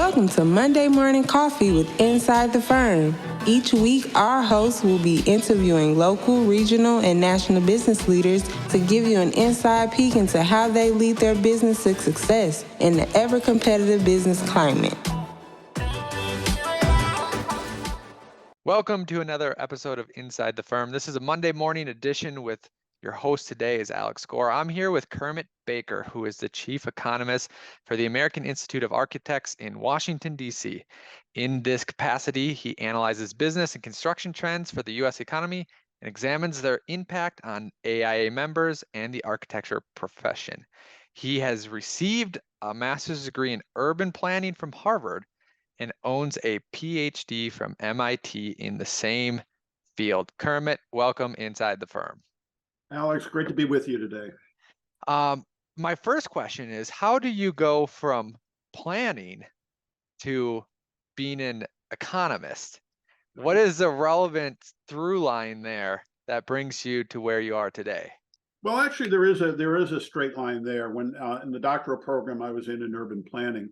Welcome to Monday Morning Coffee with Inside the Firm. Each week, our hosts will be interviewing local, regional, and national business leaders to give you an inside peek into how they lead their business to success in the ever-competitive business climate. Welcome to another episode of Inside the Firm. This is a Monday morning edition with your host today is Alex Gore. I'm here with Kermit Baker, who is the Chief Economist for the American Institute of Architects in Washington, D.C. In this capacity, he analyzes business and construction trends for the U.S. economy and examines their impact on AIA members and the architecture profession. He has received a master's degree in urban planning from Harvard and owns a PhD from MIT in the same field. Kermit, welcome inside the firm. Alex, great to be with you today. My first question is, how do you go from planning to being an economist? What is the relevant through line there that brings you to where you are today? Well, actually, there is a straight line there. When in the doctoral program I was in urban planning,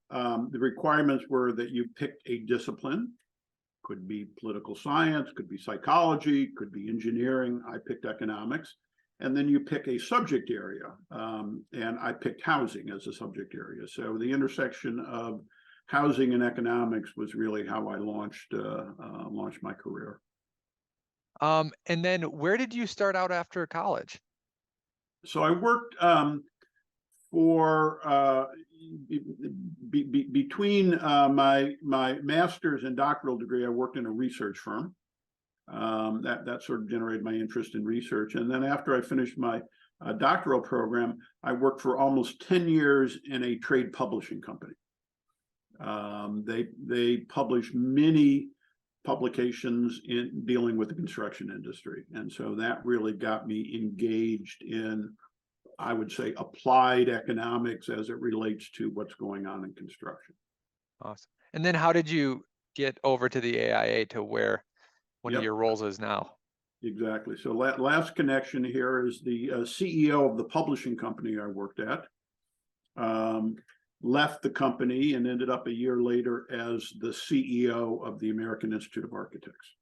the requirements were that you picked a discipline. Could be political science, could be psychology, could be engineering. I picked economics. And then you pick a subject area. And I picked housing as a subject area. So the intersection of housing and economics was really how I launched my career. And then where did you start out after college? So I worked for between my master's and doctoral degree, I worked in a research firm. That sort of generated my interest in research. And then after I finished my doctoral program, I worked for almost 10 years in a trade publishing company. They publish many publications in dealing with the construction industry. And so that really got me engaged in, I would say, applied economics as it relates to what's going on in construction. Awesome. And then how did you get over to the AIA to where one of your roles is now? Exactly. So last connection here is the CEO of the publishing company I worked at. Left the company and ended up a year later as the CEO of the American Institute of Architects.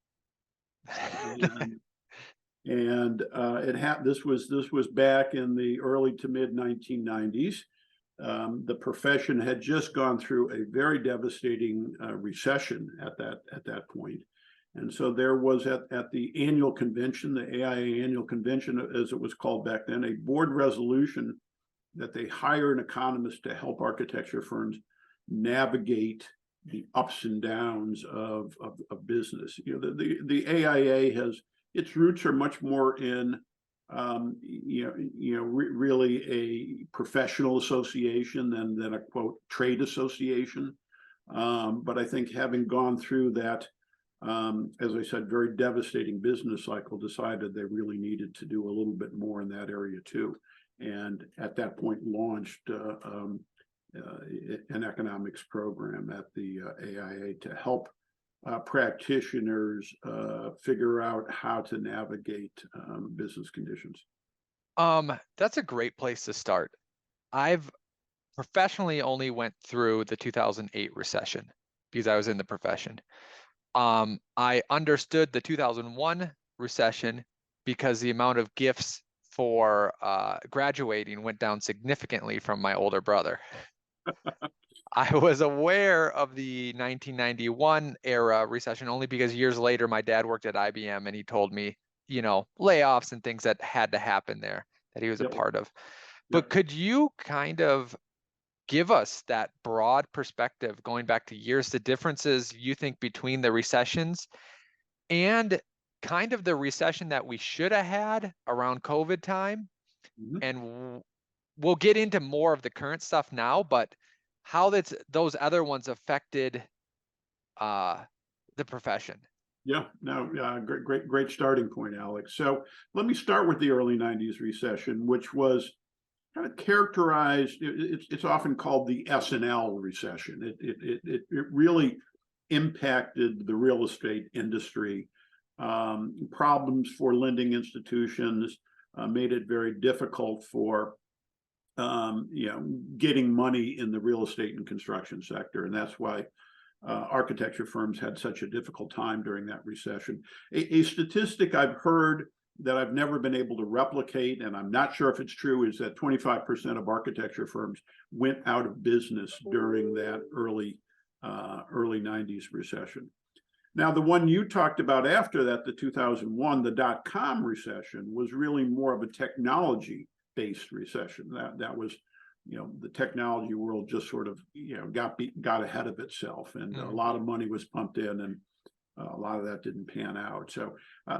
And this was back in the early to mid 1990s. The profession had just gone through a very devastating recession at that point. And so there was at the annual convention, the AIA annual convention, as it was called back then, a board resolution that they hire an economist to help architecture firms navigate the ups and downs of business. You know, the AIA has, its roots are much more in really a professional association than a quote trade association. But I think having gone through that, as I said, very devastating business cycle, decided they really needed to do a little bit more in that area too. And at that point launched an economics program at the AIA to help practitioners figure out how to navigate business conditions. That's a great place to start. I've professionally only went through the 2008 recession because I was in the profession. I understood the 2001 recession because the amount of gifts for graduating went down significantly from my older brother. I was aware of the 1991 era recession only because years later, my dad worked at IBM and he told me, layoffs and things that had to happen there that he was a part of. But could you kind of give us that broad perspective going back to years, the differences you think between the recessions and kind of the recession that we should have had around COVID time? Mm-hmm. And we'll get into more of the current stuff now, but how those other ones affected the profession. Great starting point, Alex. So let me start with the early 90s recession, which was kind of characterized, it's often called the S&L recession. It really impacted the real estate industry. Problems for lending institutions, made it very difficult for getting money in the real estate and construction sector, and that's why architecture firms had such a difficult time during that recession. A statistic I've heard that I've never been able to replicate, and I'm not sure if it's true, is that 25% of architecture firms went out of business during that early 90s recession. Now, the one you talked about after that, the 2001, the dot-com recession, was really more of a technology-based recession. That was, the technology world just sort of, got ahead of itself, and a lot of money was pumped in, and a lot of that didn't pan out. So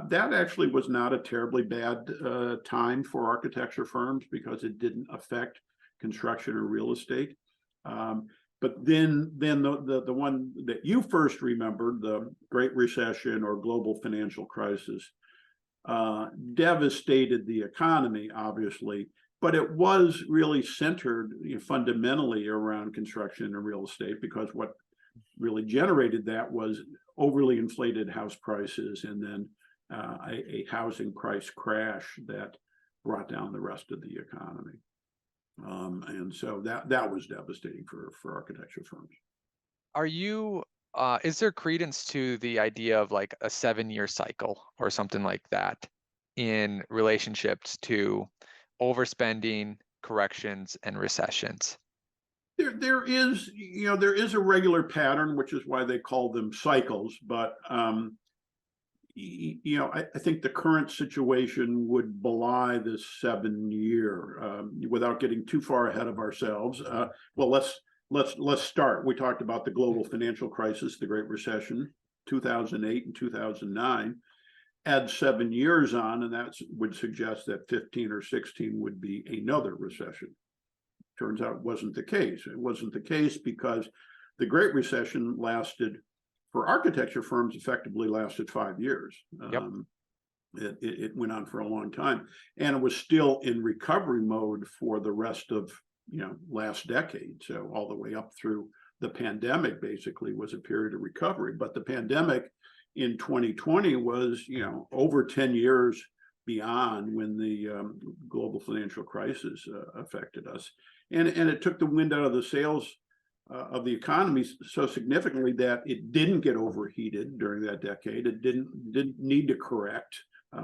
that actually was not a terribly bad time for architecture firms because it didn't affect construction or real estate. But then the one that you first remembered, the Great Recession or global financial crisis, devastated the economy, obviously, but it was really centered fundamentally around construction and real estate, because what really generated that was overly inflated house prices, and then a housing price crash that brought down the rest of the economy. And so that was devastating for architecture firms. Is there credence to the idea of like a 7-year cycle or something like that in relationships to overspending, corrections, and recessions? There is a regular pattern, which is why they call them cycles. But I think the current situation would belie this 7-year without getting too far ahead of ourselves. Well, let's start. We talked about the global financial crisis, the Great Recession, 2008 and 2009. Add 7 years on, and that would suggest that 15 or 16 would be another recession. Turns out it wasn't the case. It wasn't the case because the Great Recession lasted, for architecture firms, effectively lasted 5 years. Yep. It went on for a long time, and it was still in recovery mode for the rest of last decade. So all the way up through the pandemic basically was a period of recovery. But the pandemic in 2020 was over 10 years beyond when the global financial crisis affected us, and it took the wind out of the sails of the economy so significantly that it didn't get overheated during that decade. It didn't need to correct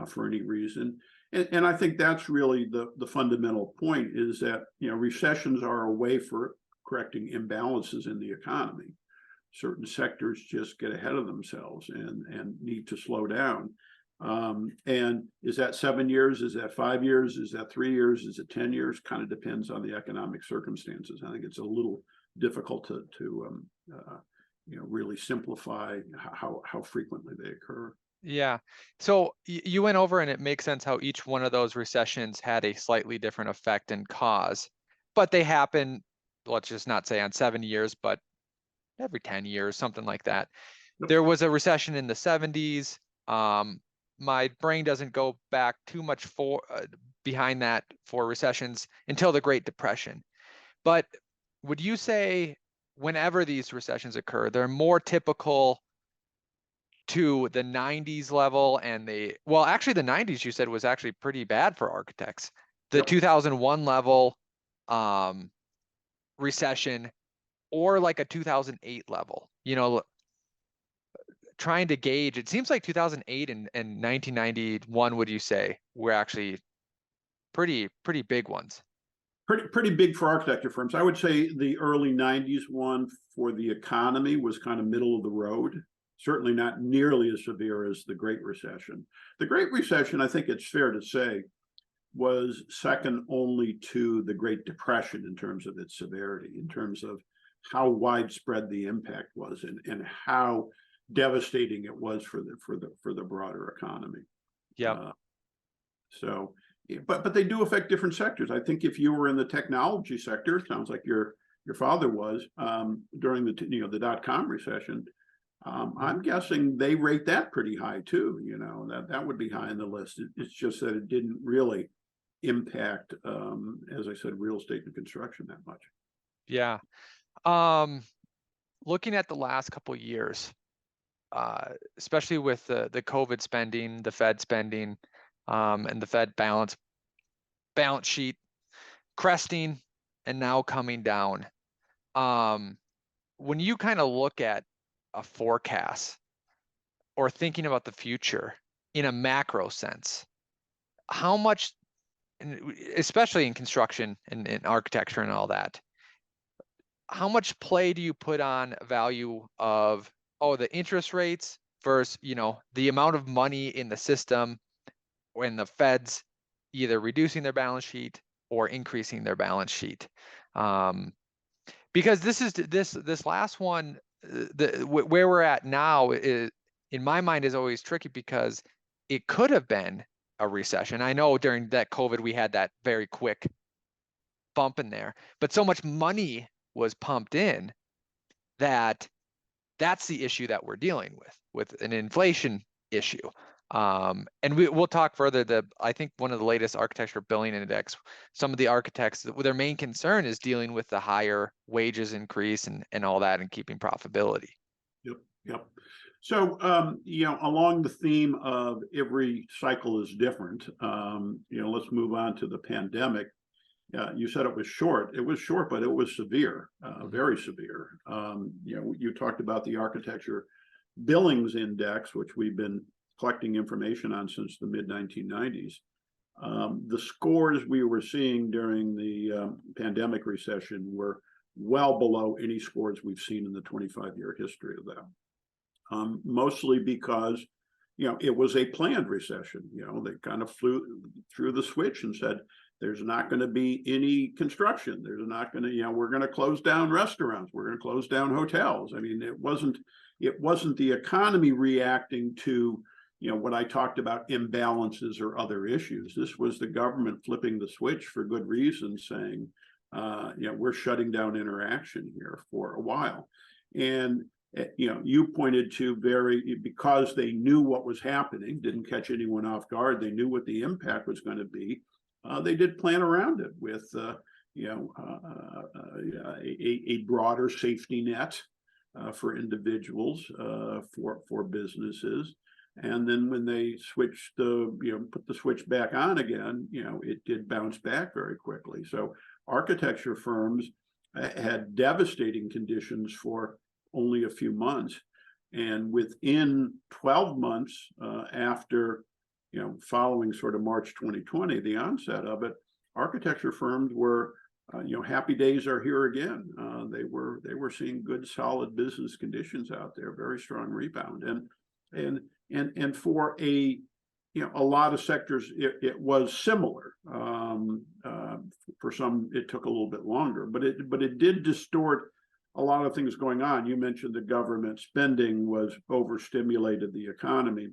for any reason, and I think that's really the fundamental point, is that recessions are a way for correcting imbalances in the economy. Certain sectors just get ahead of themselves and need to slow down. And is that 7 years? Is that 5 years? Is that 3 years? Is it 10 years? Kind of depends on the economic circumstances. I think it's a little difficult to really simplify how frequently they occur. Yeah. So you went over, and it makes sense how each one of those recessions had a slightly different effect and cause, but they happen, let's just not say on 7 years, but every 10 years, something like that. Yep. There was a recession in the 70s. My brain doesn't go back too much behind that for recessions until the Great Depression. But would you say whenever these recessions occur, they're more typical to the 90s level, and actually the 90s you said was actually pretty bad for architects. The Yep. 2001 level recession, or like a 2008 level, trying to gauge, it seems like 2008 and 1991, would you say, were actually pretty big ones? Pretty big for architecture firms. I would say the early 90s one for the economy was kind of middle of the road. Certainly not nearly as severe as the Great Recession. The Great Recession, I think it's fair to say, was second only to the Great Depression in terms of its severity, in terms of how widespread the impact was, and how devastating it was for the broader economy. Yeah. But they do affect different sectors. I think if you were in the technology sector, it sounds like your father was, during the dot-com recession, I'm guessing they rate that pretty high too. That would be high on the list. It's just that it didn't really impact, as I said, real estate and construction that much. Yeah. Looking at the last couple of years, especially with the COVID spending, the Fed spending, and the Fed balance sheet cresting and now coming down. When you kind of look at a forecast or thinking about the future in a macro sense, how much, especially in construction and in architecture and all that, how much play do you put on value of, oh, the interest rates versus, the amount of money in the system when the Fed's either reducing their balance sheet or increasing their balance sheet? Because this last one, where we're at now is, in my mind, is always tricky because it could have been a recession. I know during that COVID we had that very quick bump in there, but so much money was pumped in that that's the issue that we're dealing with an inflation issue. And we'll talk further. I think one of the latest architecture billing index, some of the architects, their main concern is dealing with the higher wages increase and all that, and keeping profitability. Yep. So, along the theme of every cycle is different, let's move on to the pandemic. You said it was short. It was short, but it was severe, very severe. You talked about the architecture billings index, which we've been collecting information on since the mid-1990s. The scores we were seeing during the pandemic recession were well below any scores we've seen in the 25-year history of that. Mostly because, it was a planned recession. They kind of threw the switch and said, there's not going to be any construction. There's not going to, we're going to close down restaurants. We're going to close down hotels. I mean, it wasn't the economy reacting to, what I talked about, imbalances or other issues. This was the government flipping the switch for good reason, saying, we're shutting down interaction here for a while. And, you pointed to because they knew what was happening, didn't catch anyone off guard. They knew what the impact was going to be. They did plan around it with, a broader safety net for individuals, for businesses. And then when they switched put the switch back on again, it did bounce back very quickly. So architecture firms had devastating conditions for only a few months. And within 12 months after, following sort of March 2020, the onset of it, architecture firms were, happy days are here again. They were seeing good, solid business conditions out there, very strong rebound. And for a lot of sectors, it was similar. For some, it took a little bit longer, but it did distort a lot of things going on. You mentioned the government spending was overstimulated the economy.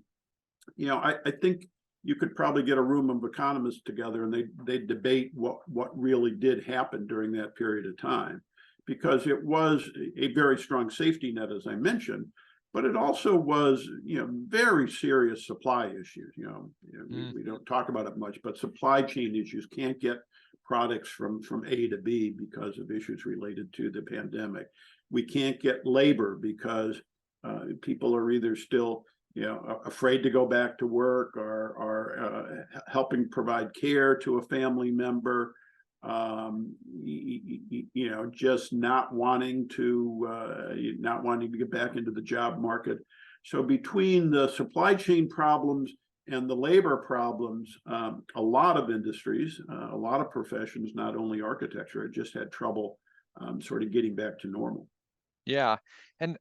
I think you could probably get a room of economists together and they debate what really did happen during that period of time, because it was a very strong safety net, as I mentioned, but it also was, very serious supply issues. We don't talk about it much, but supply chain issues, can't get products from A to B because of issues related to the pandemic. We can't get labor because people are either still, afraid to go back to work or helping provide care to a family member, just not wanting to get back into the job market. So between the supply chain problems and the labor problems, a lot of industries, a lot of professions, not only architecture, had just had trouble sort of getting back to normal. Yeah, and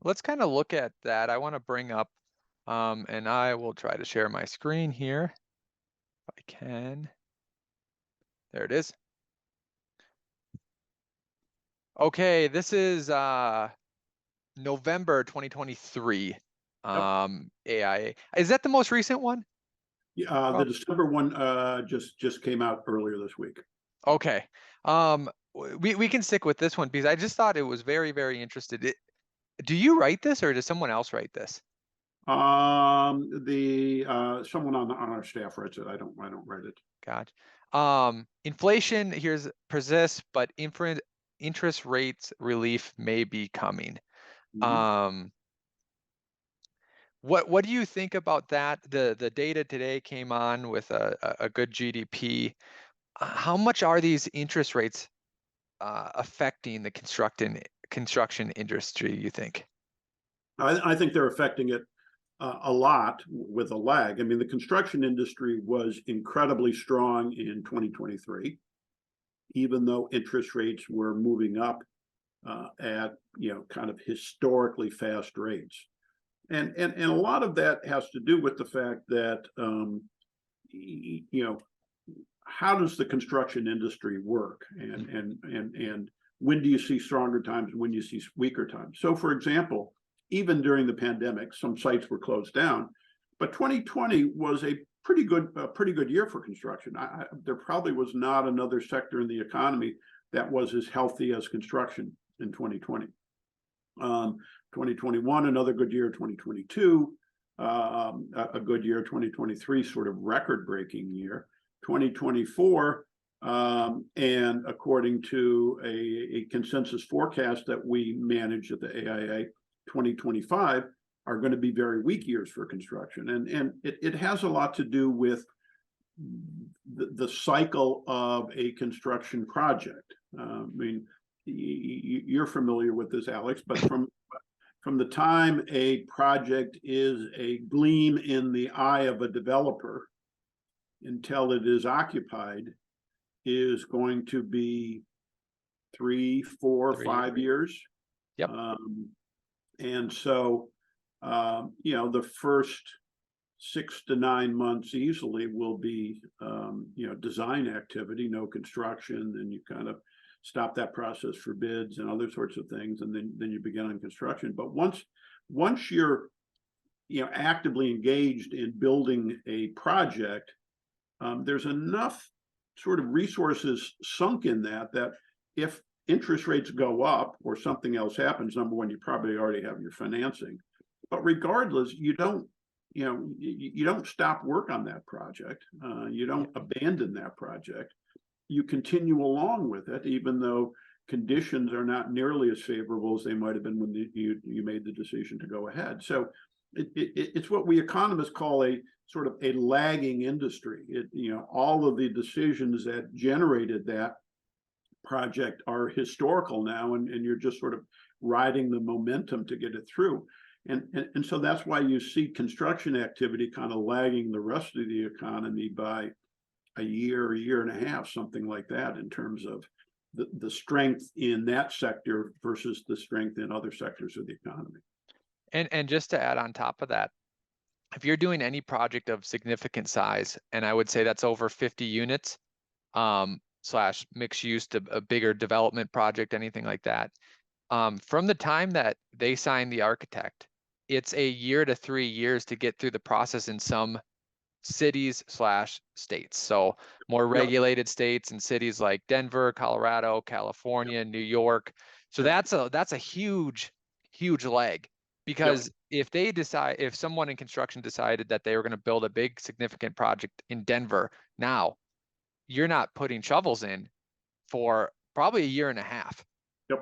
let's kind of look at that. I want to bring up, and I will try to share my screen here if I can. There it is. Okay, this is November 2023. AIA. Is that the most recent one? Yeah, the December one just came out earlier this week. Okay. We can stick with this one because I just thought it was very, very interesting. Do you write this or does someone else write this? Someone on our staff writes it. I don't write it. Gotcha. Inflation here's persists, but interest rates relief may be coming. Mm-hmm. What do you think about that? The data today came on with a good GDP. how much are these interest rates affecting the construction industry, you think? I think they're affecting it a lot with a lag. I mean, the construction industry was incredibly strong in 2023, even though interest rates were moving up at kind of historically fast rates. And a lot of that has to do with the fact that how does the construction industry work, and when do you see stronger times and when do you see weaker times? So, for example, even during the pandemic, some sites were closed down, but 2020 was a pretty good year for construction. There probably was not another sector in the economy that was as healthy as construction in 2020. 2021, another good year. 2022, a good year. 2023, sort of record-breaking year. 2024, and according to a consensus forecast that we manage at the AIA, 2025 are going to be very weak years for construction, and it has a lot to do with the cycle of a construction project. I mean, you're familiar with this, Alex, but from the time a project is a gleam in the eye of a developer until it is occupied is going to be 3, 4, 5 years. Yep. And so, the first 6 to 9 months easily will be, design activity, no construction, and you kind of stop that process for bids and other sorts of things, and then you begin on construction. But once you're, actively engaged in building a project, there's enough sort of resources sunk in that if interest rates go up or something else happens, number one, you probably already have your financing. But regardless, you don't stop work on that project. You don't abandon that project. You continue along with it, even though conditions are not nearly as favorable as they might have been when you made the decision to go ahead. So it's what we economists call a sort of a lagging industry. All of the decisions that generated that project are historical now, and you're just sort of riding the momentum to get it through. And so that's why you see construction activity kind of lagging the rest of the economy by a year and a half, something like that, in terms of the strength in that sector versus the strength in other sectors of the economy. And just to add on top of that, if you're doing any project of significant size, and I would say that's over 50 units, slash mixed use to a bigger development project, anything like that, from the time that they sign the architect, it's a year to 3 years to get through the process in some cities slash states. So more regulated states and cities like Denver, Colorado, California, New York. So that's a huge leg, because if someone in construction decided that they were going to build a big significant project in Denver, now you're not putting shovels in for probably a year and a half.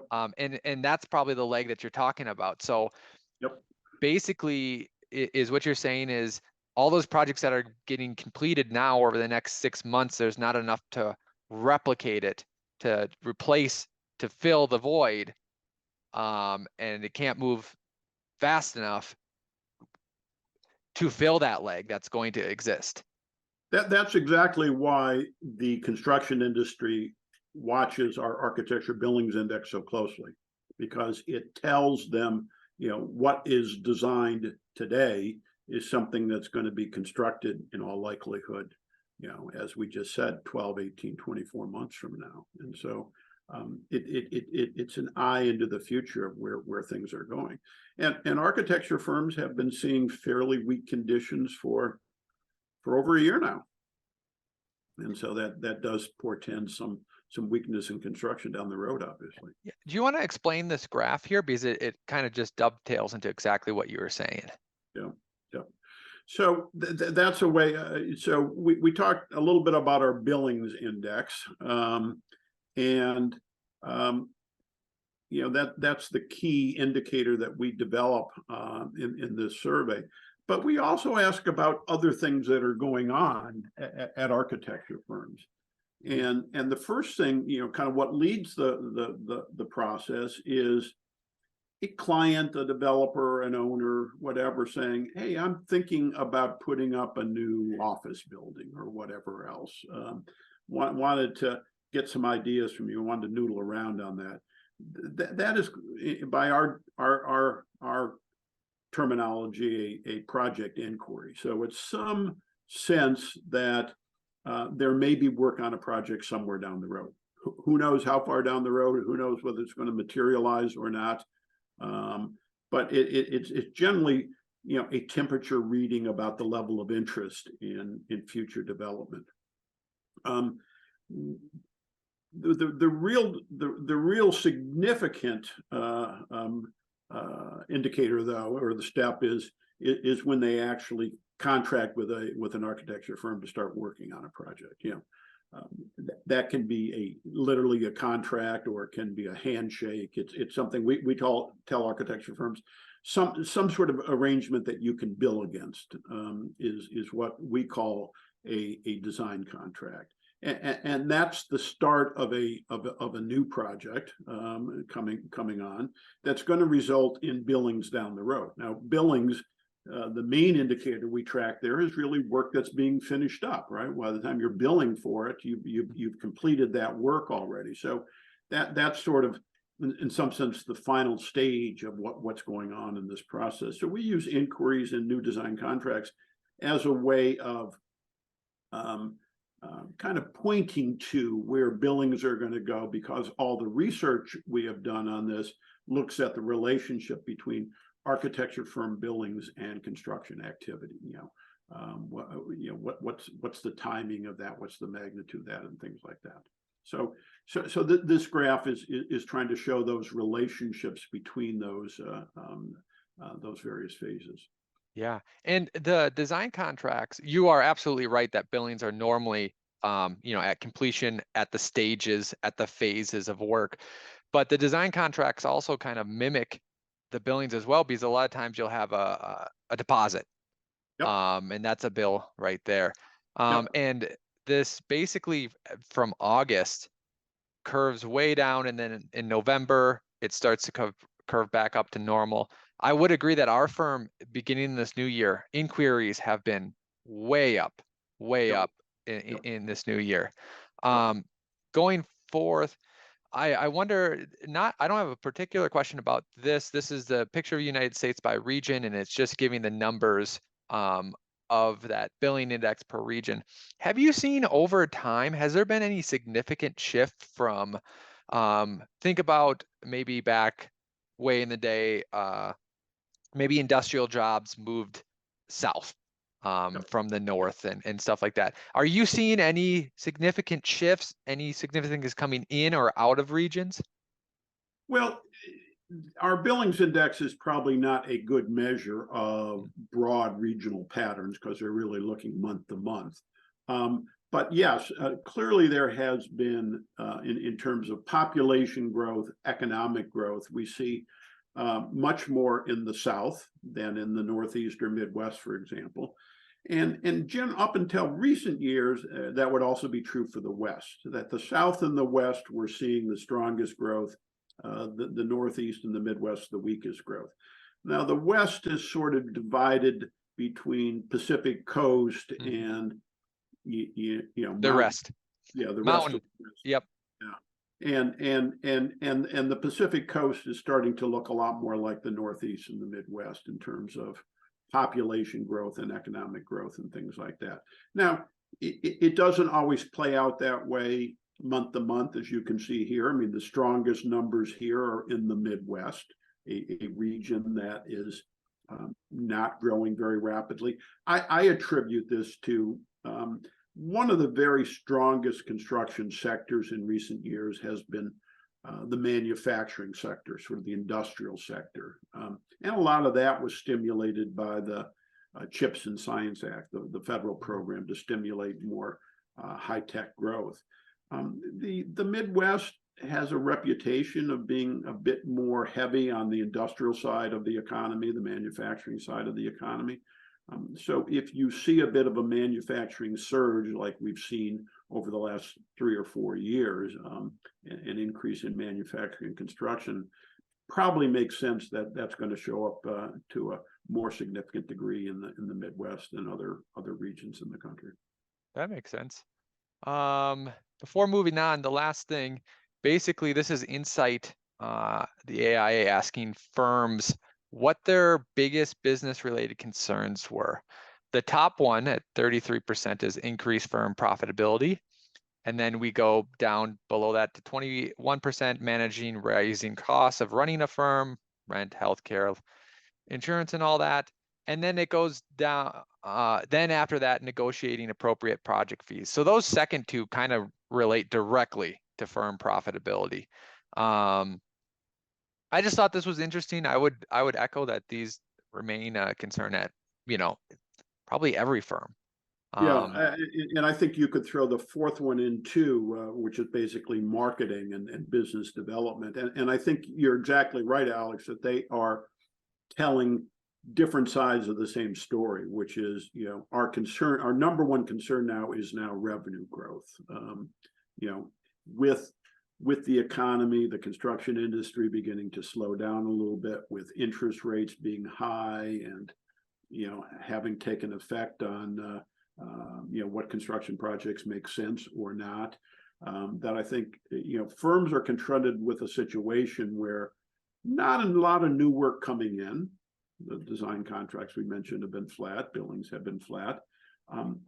And that's probably the leg that you're talking about. So basically is what you're saying is all those projects that are getting completed now over the next 6 months, there's not enough to replicate it, to replace, to fill the void. And it can't move fast enough to fill that leg that's going to exist. That's exactly why the construction industry watches our architecture billings index so closely, because it tells them, what is designed today is something that's going to be constructed in all likelihood, as we just said, 12, 18, 24 months from now. And so it's an eye into the future of where things are going. And architecture firms have been seeing fairly weak conditions for over a year now. And so that does portend some weakness in construction down the road, obviously. Yeah. Do you want to explain this graph here? Because it kind of just dovetails into exactly what you were saying. Yeah. So that's a way. So we talked a little bit about our billings index, and that's the key indicator that we develop in this survey. But we also ask about other things that are going on at architecture firms. And the first thing, kind of what leads the process is a client, a developer, an owner, whatever, saying, "Hey, I'm thinking about putting up a new office building or whatever else. Wanted to get some ideas from you. Wanted to noodle around on that." That is, by our terminology, a project inquiry. So it's some sense that there may be work on a project somewhere down the road. Who knows how far down the road? Who knows whether it's going to materialize or not? But it's generally, a temperature reading about the level of interest in future development. The real significant indicator, though, or the step is when they actually contract with an architecture firm to start working on a project. That can be literally a contract, or it can be a handshake. It's something we tell architecture firms, some sort of arrangement that you can bill against is what we call a design contract. And that's the start of a new project coming on that's going to result in billings down the road. Now, billings, the main indicator we track there is really work that's being finished up, right? By the time you're billing for it, you've completed that work already. So that's sort of, in some sense, the final stage of what's going on in this process. So we use inquiries and new design contracts as a way of kind of pointing to where billings are going to go, because all the research we have done on this looks at the relationship between architecture firm billings and construction activity. What's the timing of that? What's the magnitude of that, and things like that. So this graph is trying to show those relationships between those various phases. Yeah, and the design contracts, you are absolutely right that billings are normally, at completion, at the stages, at the phases of work. But the design contracts also kind of mimic the billings as well, because a lot of times you'll have a deposit, Yep. And that's a bill right there. Yep. And this basically from August curves way down, and then in November it starts to curve back up to normal. I would agree that our firm, beginning this new year, inquiries have been way up in this new year. Going forth, I wonder, I don't have a particular question about this. This is the picture of the United States by region, and it's just giving the numbers of that billing index per region. Have you seen over time, has there been any significant shift from, think about maybe back way in the day, maybe industrial jobs moved south from the north and stuff like that. Are you seeing any significant shifts, any significant things coming in or out of regions? Well, our billings index is probably not a good measure of broad regional patterns, because they're really looking month to month. But yes, clearly there has been, in terms of population growth, economic growth, we see much more in the South than in the Northeast or Midwest, for example. And up until recent years, that would also be true for the West, that the South and the West were seeing the strongest growth, the Northeast and the Midwest, the weakest growth. Now, the West is sort of divided between Pacific Coast and, the rest. Yeah, the mountain. rest. Of the West. Yep. Yeah. And the Pacific Coast is starting to look a lot more like the Northeast and the Midwest in terms of population growth and economic growth and things like that. Now, it doesn't always play out that way month to month, as you can see here. I mean, the strongest numbers here are in the Midwest, a region that is not growing very rapidly. I attribute this to one of the very strongest construction sectors in recent years has been the manufacturing sector, sort of the industrial sector. And a lot of that was stimulated by the CHIPS and Science Act, the federal program to stimulate more high-tech growth. The Midwest has a reputation of being a bit more heavy on the industrial side of the economy, the manufacturing side of the economy. So if you see a bit of a manufacturing surge like we've seen over the last 3 or 4 years, an increase in manufacturing and construction, probably makes sense that that's going to show up to a more significant degree in the Midwest and other regions in the country. That makes sense. Before moving on, the last thing, basically this is Insight, the AIA asking firms what their biggest business related concerns were. The top one at 33% is increased firm profitability. And then we go down below that to 21% managing rising costs of running a firm, rent, healthcare, insurance, and all that. And then it goes down, then after that, negotiating appropriate project fees. So those second two kind of relate directly to firm profitability. I just thought this was interesting. I would echo that these remain a concern at, probably every firm. And I think you could throw the fourth one in too, which is basically marketing and business development. And I think you're exactly right, Alex, that they are telling different sides of the same story, which is, our number one concern now is revenue growth. With the economy, the construction industry beginning to slow down a little bit, with interest rates being high and, having taken effect on, what construction projects make sense or not, that I think, firms are confronted with a situation where not a lot of new work coming in. The design contracts we mentioned have been flat, billings have been flat,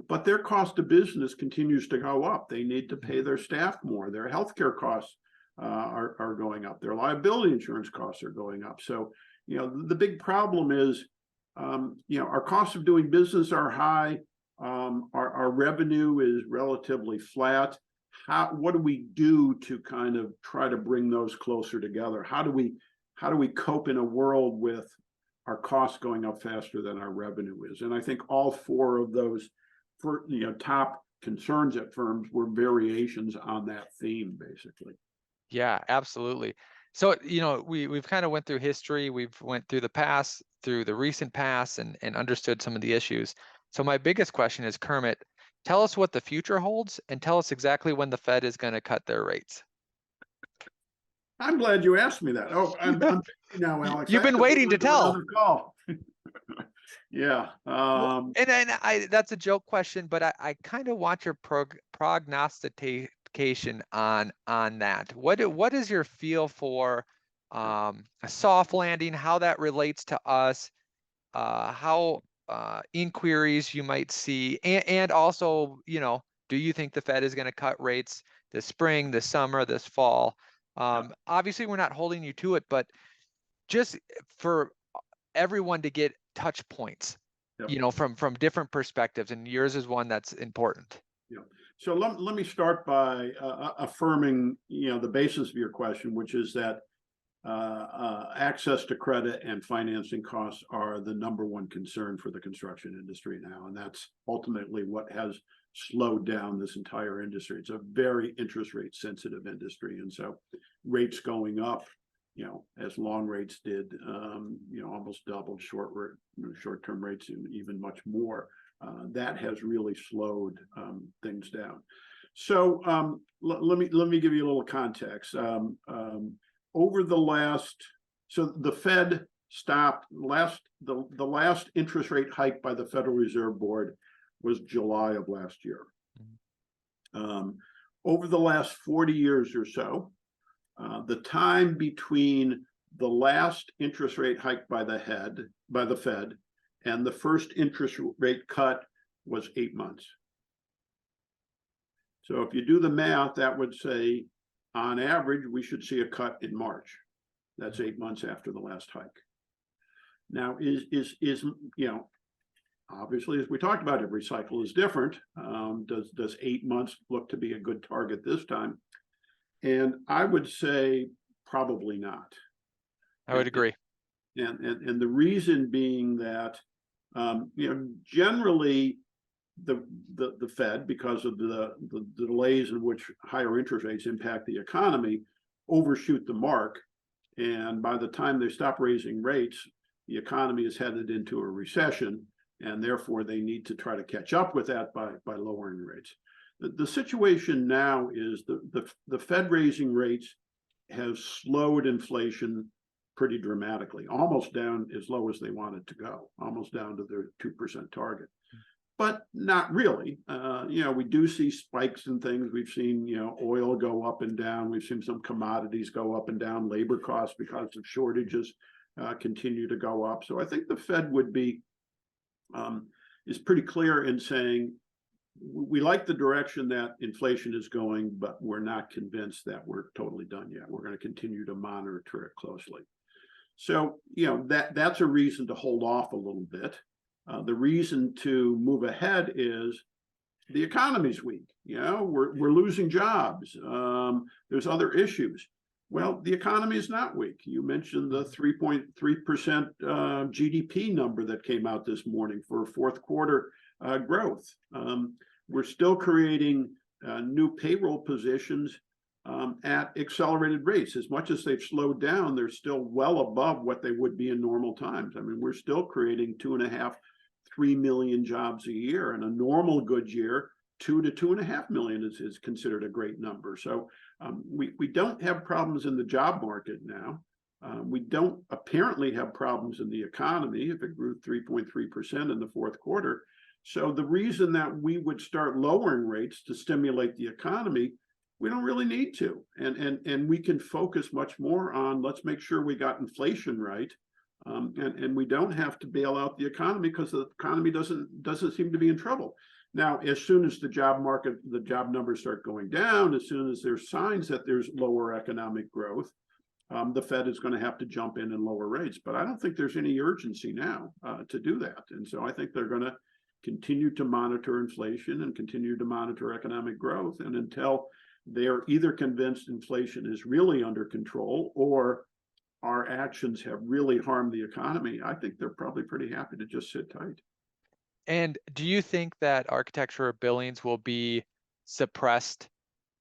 but their cost of business continues to go up. They need to pay their staff more. Their healthcare costs are going up. Their liability insurance costs are going up. So, the big problem is, our costs of doing business are high. Our revenue is relatively flat. What do we do to kind of try to bring those closer together? How do we cope in a world with our costs going up faster than our revenue is? And I think all four of those, top concerns at firms were variations on that theme, basically. Yeah, absolutely. So, we've kind of went through history, we've went through the past, through the recent past, and understood some of the issues. So my biggest question is, Kermit, tell us what the future holds and tell us exactly when the Fed is going to cut their rates. I'm glad you asked me that. Oh, I'm now, Alex. You've been waiting to tell. Call. Yeah. And that's a joke question, but I kind of want your prognostication on that. What is your feel for a soft landing, how that relates to us, how inquiries you might see, and also, do you think the Fed is going to cut rates this spring, this summer, this fall? Obviously, we're not holding you to it, but just for everyone to get touch points, from different perspectives, and yours is one that's important. Yeah. So let me start by affirming, the basis of your question, which is that access to credit and financing costs are the number one concern for the construction industry now, and that's ultimately what has slowed down this entire industry. It's a very interest rate sensitive industry, and so rates going up, as long rates did, almost doubled, short-term rates even much more. That has really slowed things down. So let me give you a little context. Over the last, so the Fed stopped the last interest rate hike by the Federal Reserve Board was July of last year. Over the last 40 years or so, the time between the last interest rate hike by the Fed and the first interest rate cut was 8 months. So if you do the math, that would say, on average, we should see a cut in March. That's 8 months after the last hike. Now, obviously, as we talked about, every cycle is different. Does 8 months look to be a good target this time? And I would say probably not. I would agree. And the reason being that, generally, the Fed, because of the delays in which higher interest rates impact the economy, overshoot the mark. And by the time they stop raising rates, the economy is headed into a recession, and therefore they need to try to catch up with that by lowering rates. the situation now is the Fed raising rates has slowed inflation pretty dramatically, almost down as low as they want it to go, almost down to their 2% target. But not really. We do see spikes in things. We've seen, oil go up and down. We've seen some commodities go up and down. Labor costs because of shortages continue to go up. So I think the Fed would be is pretty clear in saying we like the direction that inflation is going, but we're not convinced that we're totally done yet. We're going to continue to monitor it closely. So, that's a reason to hold off a little bit. The reason to move ahead is the economy's weak. We're losing jobs. There's other issues. Well, the economy is not weak. You mentioned the 3.3% GDP number that came out this morning for fourth quarter growth. We're still creating new payroll positions at accelerated rates. As much as they've slowed down, they're still well above what they would be in normal times. I mean, we're still creating 2.5, 3 million jobs a year. In a normal good year, 2 to 2.5 million is considered a great number. So we don't have problems in the job market now. We don't apparently have problems in the economy if it grew 3.3% in the fourth quarter. So the reason that we would start lowering rates to stimulate the economy, we don't really need to. And we can focus much more on, let's make sure we got inflation right. And we don't have to bail out the economy because the economy doesn't seem to be in trouble. Now, as soon as the job numbers start going down, as soon as there's signs that there's lower economic growth, the Fed is going to have to jump in and lower rates. But I don't think there's any urgency now to do that. And so I think they're going to continue to monitor inflation and continue to monitor economic growth. And until they're either convinced inflation is really under control or our actions have really harmed the economy, I think they're probably pretty happy to just sit tight. And do you think that architecture billings will be suppressed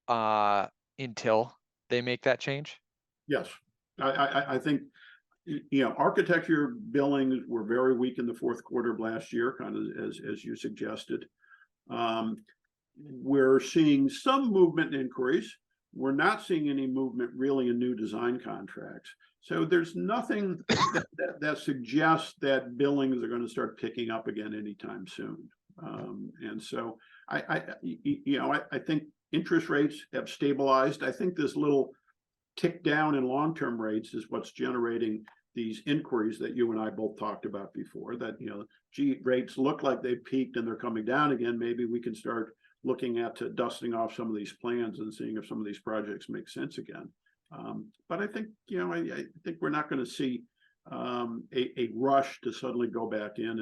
until they make that change? Yes, I think architecture billings were very weak in the fourth quarter of last year, kind of as you suggested. We're seeing some movement in inquiries. We're not seeing any movement really in new design contracts. So there's nothing that suggests that billings are going to start picking up again anytime soon. And so I think interest rates have stabilized. I think this little tick down in long-term rates is what's generating these inquiries that you and I both talked about before, that, rates look like they've peaked and they're coming down again. Maybe we can start looking at dusting off some of these plans and seeing if some of these projects make sense again. But I think, I think we're not going to see a rush to suddenly go back in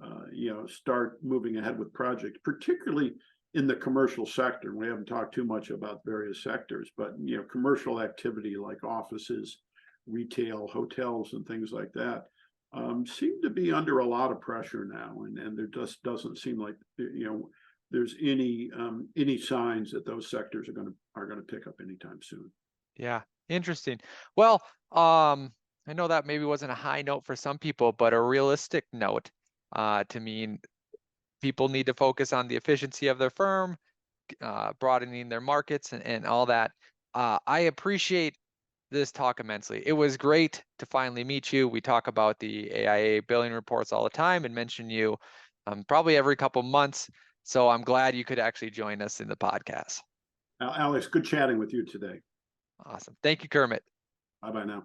and start moving ahead with projects, particularly in the commercial sector. We haven't talked too much about various sectors, but commercial activity like offices, retail, hotels, and things like that seem to be under a lot of pressure now, and there just doesn't seem like there's any signs that those sectors are going to pick up anytime soon. Yeah, interesting. Well, I know that maybe wasn't a high note for some people, but a realistic note to mean people need to focus on the efficiency of their firm, broadening their markets, and all that. I appreciate this talk immensely. It was great to finally meet you. We talk about the AIA billing reports all the time and mention you probably every couple months. So I'm glad you could actually join us in the podcast. Alex, good chatting with you today. Awesome. Thank you, Kermit. Bye-bye now.